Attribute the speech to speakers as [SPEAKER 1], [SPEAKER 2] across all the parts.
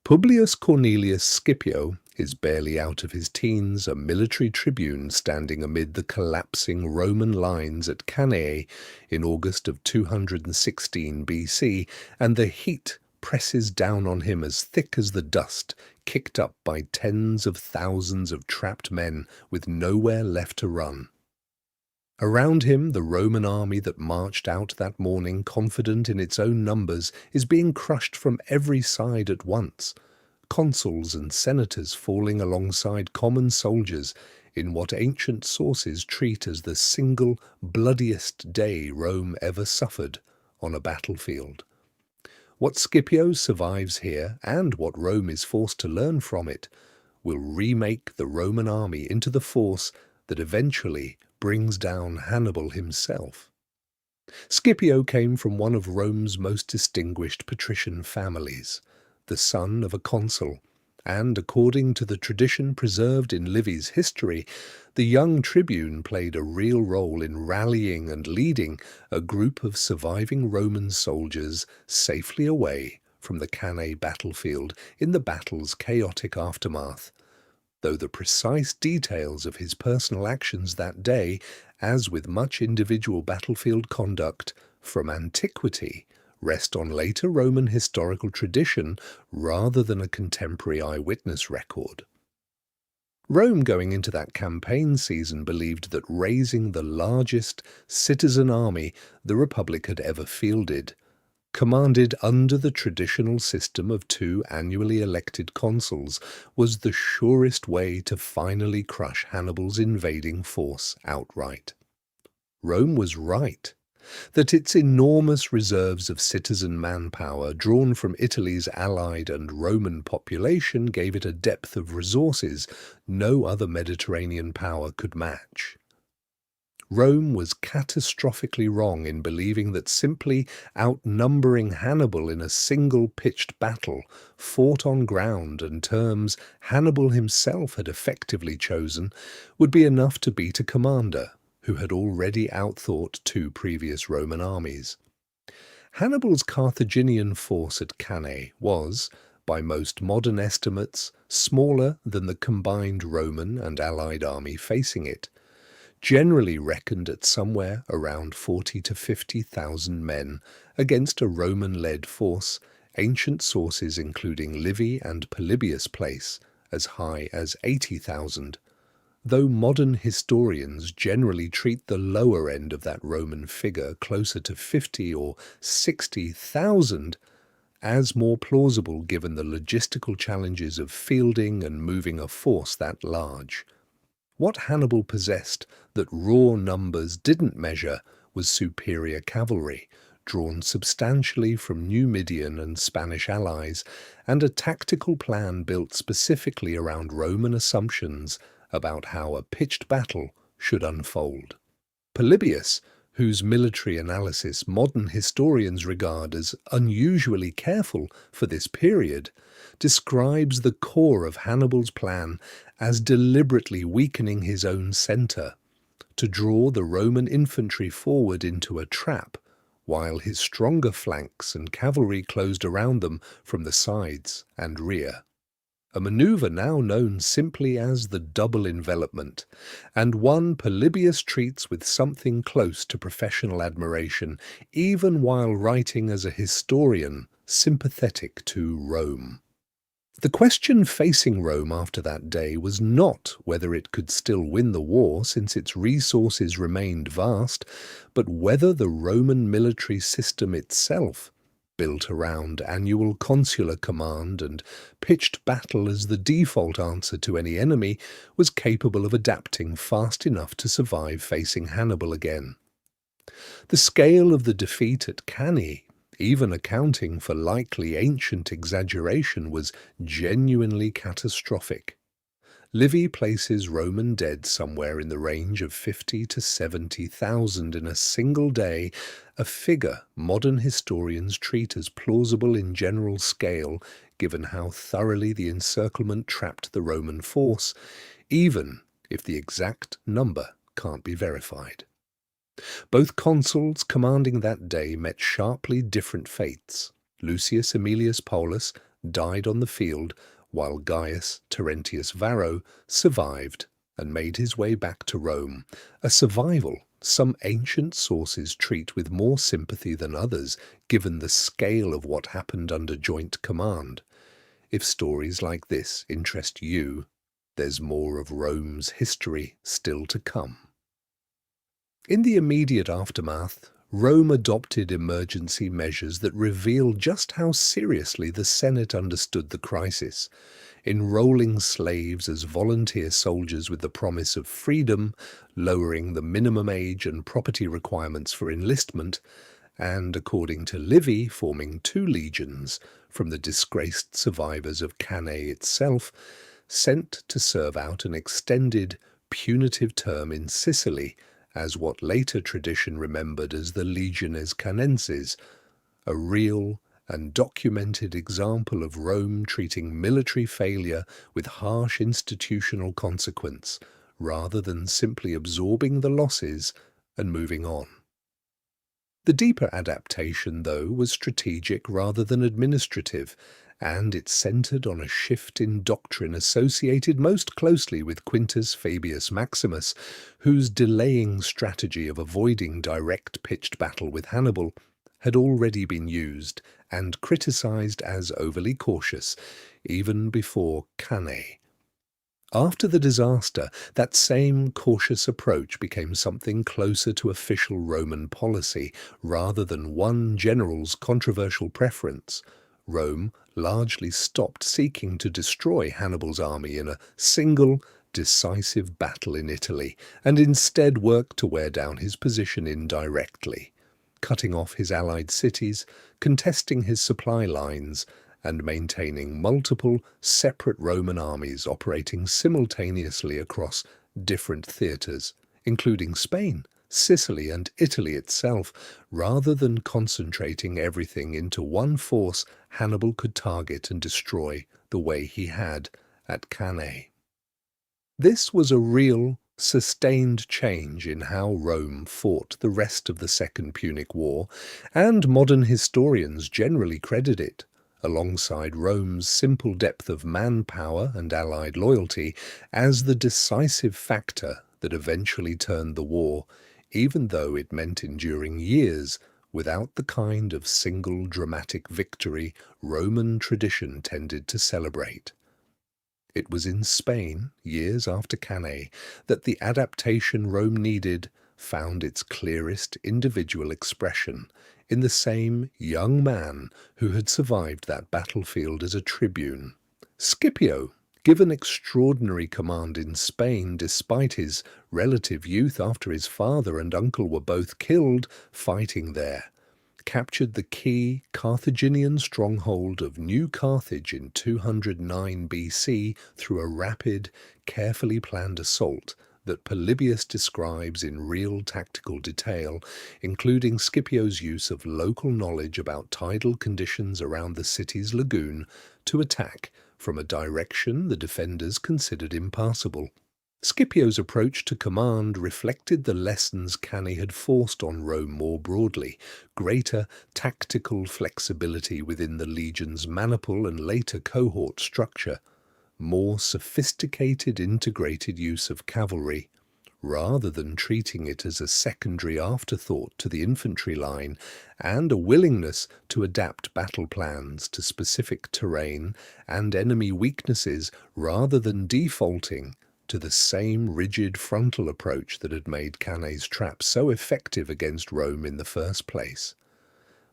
[SPEAKER 1] Publius Cornelius Scipio is barely out of his teens, a military tribune standing amid the collapsing Roman lines at Cannae in August of 216 BC, and the heat presses down on him as thick as the dust kicked up by tens of thousands of trapped men with nowhere left to run. Around him, the Roman army that marched out that morning, confident in its own numbers, is being crushed from every side at once. Consuls and senators falling alongside common soldiers in what ancient sources treat as the single bloodiest day Rome ever suffered on a battlefield. What Scipio survives here, and what Rome is forced to learn from it, will remake the Roman army into the force that eventually brings down Hannibal himself. Scipio came from one of Rome's most distinguished patrician families, the son of a consul, and according to the tradition preserved in Livy's history, the young tribune played a real role in rallying and leading a group of surviving Roman soldiers safely away from the Cannae battlefield in the battle's chaotic aftermath, though the precise details of his personal actions that day, as with much individual battlefield conduct from antiquity, rest on later Roman historical tradition rather than a contemporary eyewitness record. Rome going into that campaign season believed that raising the largest citizen army the Republic had ever fielded, commanded under the traditional system of two annually elected consuls, was the surest way to finally crush Hannibal's invading force outright. Rome was right that its enormous reserves of citizen manpower drawn from Italy's allied and Roman population gave it a depth of resources no other Mediterranean power could match. Rome was catastrophically wrong in believing that simply outnumbering Hannibal in a single pitched battle, fought on ground and terms Hannibal himself had effectively chosen, would be enough to beat a commander who had already outthought two previous Roman armies. Hannibal's Carthaginian force at Cannae was, by most modern estimates, smaller than the combined Roman and Allied army facing it, generally reckoned at somewhere around 40 to 50,000 men against a Roman-led force, ancient sources including Livy and Polybius place as high as 80,000, though modern historians generally treat the lower end of that Roman figure closer to 50 or 60,000 as more plausible given the logistical challenges of fielding and moving a force that large. What Hannibal possessed that raw numbers didn't measure was superior cavalry, drawn substantially from Numidian and Spanish allies, and a tactical plan built specifically around Roman assumptions about how a pitched battle should unfold. Polybius, whose military analysis modern historians regard as unusually careful for this period, describes the core of Hannibal's plan as deliberately weakening his own centre, to draw the Roman infantry forward into a trap, while his stronger flanks and cavalry closed around them from the sides and rear. A manoeuvre now known simply as the double envelopment, and one Polybius treats with something close to professional admiration, even while writing as a historian sympathetic to Rome. The question facing Rome after that day was not whether it could still win the war since its resources remained vast, but whether the Roman military system itself, built around annual consular command and pitched battle as the default answer to any enemy, was capable of adapting fast enough to survive facing Hannibal again. The scale of the defeat at Cannae, even accounting for likely ancient exaggeration, was genuinely catastrophic. Livy places Roman dead somewhere in the range of 50 to 70,000 in a single day, a figure modern historians treat as plausible in general scale given how thoroughly the encirclement trapped the Roman force, even if the exact number can't be verified. Both consuls commanding that day met sharply different fates. Lucius Aemilius Paulus, died on the field, while Gaius Terentius Varro survived and made his way back to Rome, a survival some ancient sources treat with more sympathy than others, given the scale of what happened under joint command. If stories like this interest you, there's more of Rome's history still to come. In the immediate aftermath, Rome adopted emergency measures that reveal just how seriously the Senate understood the crisis, enrolling slaves as volunteer soldiers with the promise of freedom, lowering the minimum age and property requirements for enlistment, and, according to Livy, forming 2 legions from the disgraced survivors of Cannae itself, sent to serve out an extended, punitive term in Sicily as what later tradition remembered as the Legiones Cannenses, a real and documented example of Rome treating military failure with harsh institutional consequence, rather than simply absorbing the losses and moving on. The deeper adaptation, though, was strategic rather than administrative, and it centered on a shift in doctrine associated most closely with Quintus Fabius Maximus, whose delaying strategy of avoiding direct pitched battle with Hannibal had already been used and criticized as overly cautious, even before Cannae. After the disaster, that same cautious approach became something closer to official Roman policy rather than one general's controversial preference. Rome largely stopped seeking to destroy Hannibal's army in a single, decisive battle in Italy, and instead worked to wear down his position indirectly, cutting off his allied cities, contesting his supply lines, and maintaining multiple separate Roman armies operating simultaneously across different theatres, including Spain, Sicily and Italy itself, rather than concentrating everything into one force Hannibal could target and destroy the way he had at Cannae. This was a real, sustained change in how Rome fought the rest of the Second Punic War, and modern historians generally credit it, alongside Rome's simple depth of manpower and allied loyalty, as the decisive factor that eventually turned the war, even though it meant enduring years without the kind of single dramatic victory Roman tradition tended to celebrate. It was in Spain, years after Cannae, that the adaptation Rome needed found its clearest individual expression in the same young man who had survived that battlefield as a tribune. Scipio, given extraordinary command in Spain despite his relative youth after his father and uncle were both killed fighting there, captured the key Carthaginian stronghold of New Carthage in 209 BC through a rapid, carefully planned assault that Polybius describes in real tactical detail, including Scipio's use of local knowledge about tidal conditions around the city's lagoon to attack from a direction the defenders considered impassable. Scipio's approach to command reflected the lessons Cannae had forced on Rome more broadly: greater tactical flexibility within the legion's maniple and later cohort structure, more sophisticated integrated use of cavalry, rather than treating it as a secondary afterthought to the infantry line, and a willingness to adapt battle plans to specific terrain and enemy weaknesses rather than defaulting to the same rigid frontal approach that had made Cannae's trap so effective against Rome in the first place.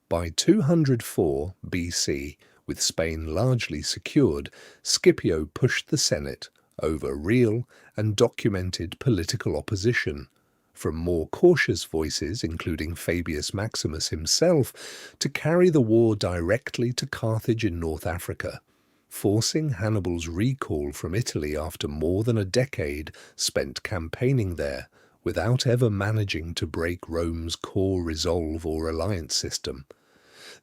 [SPEAKER 1] By 204 BC, with Spain largely secured, Scipio pushed the Senate over real and documented political opposition, from more cautious voices, including Fabius Maximus himself, to carry the war directly to Carthage in North Africa, forcing Hannibal's recall from Italy after more than a decade spent campaigning there without ever managing to break Rome's core resolve or alliance system.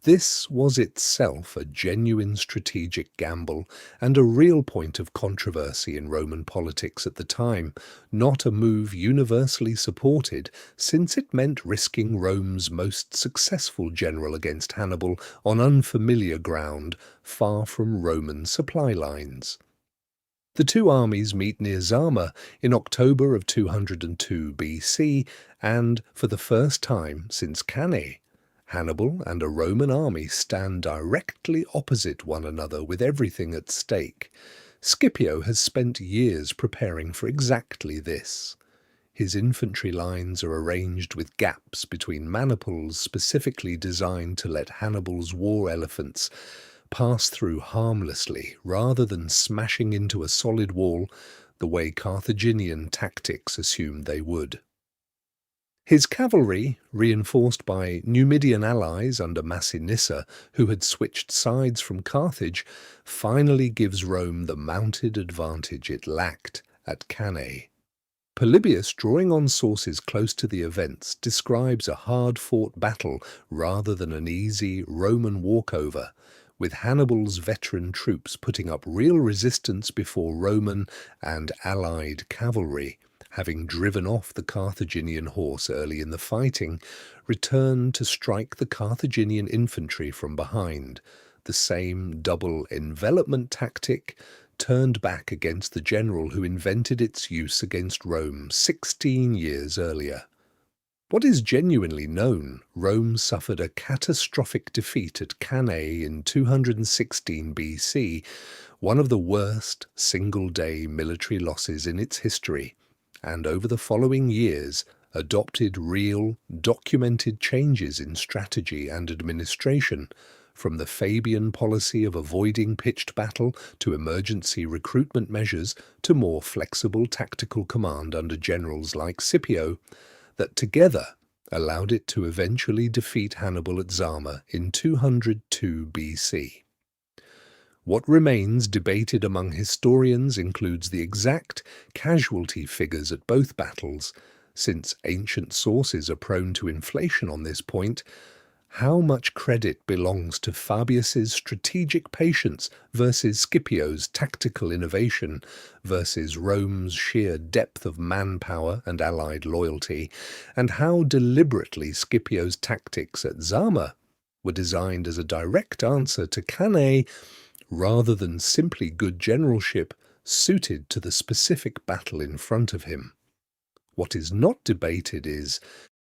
[SPEAKER 1] This was itself a genuine strategic gamble and a real point of controversy in Roman politics at the time, not a move universally supported, since it meant risking Rome's most successful general against Hannibal on unfamiliar ground, far from Roman supply lines. The two armies meet near Zama in October of 202 BC, and, for the first time since Cannae, Hannibal and a Roman army stand directly opposite one another with everything at stake. Scipio has spent years preparing for exactly this. His infantry lines are arranged with gaps between maniples specifically designed to let Hannibal's war elephants pass through harmlessly rather than smashing into a solid wall the way Carthaginian tactics assumed they would. His cavalry, reinforced by Numidian allies under Massinissa, who had switched sides from Carthage, finally gives Rome the mounted advantage it lacked at Cannae. Polybius, drawing on sources close to the events, describes a hard-fought battle rather than an easy Roman walkover, with Hannibal's veteran troops putting up real resistance before Roman and allied cavalry, having driven off the Carthaginian horse early in the fighting, returned to strike the Carthaginian infantry from behind, the same double envelopment tactic turned back against the general who invented its use against Rome 16 years earlier. What is genuinely known, Rome suffered a catastrophic defeat at Cannae in 216 BC, one of the worst single-day military losses in its history, and over the following years adopted real, documented changes in strategy and administration, from the Fabian policy of avoiding pitched battle to emergency recruitment measures to more flexible tactical command under generals like Scipio, that together allowed it to eventually defeat Hannibal at Zama in 202 BC. What remains debated among historians includes the exact casualty figures at both battles, since ancient sources are prone to inflation on this point. How much credit belongs to Fabius's strategic patience versus Scipio's tactical innovation versus Rome's sheer depth of manpower and allied loyalty, and how deliberately Scipio's tactics at Zama were designed as a direct answer to Cannae rather than simply good generalship suited to the specific battle in front of him. What is not debated is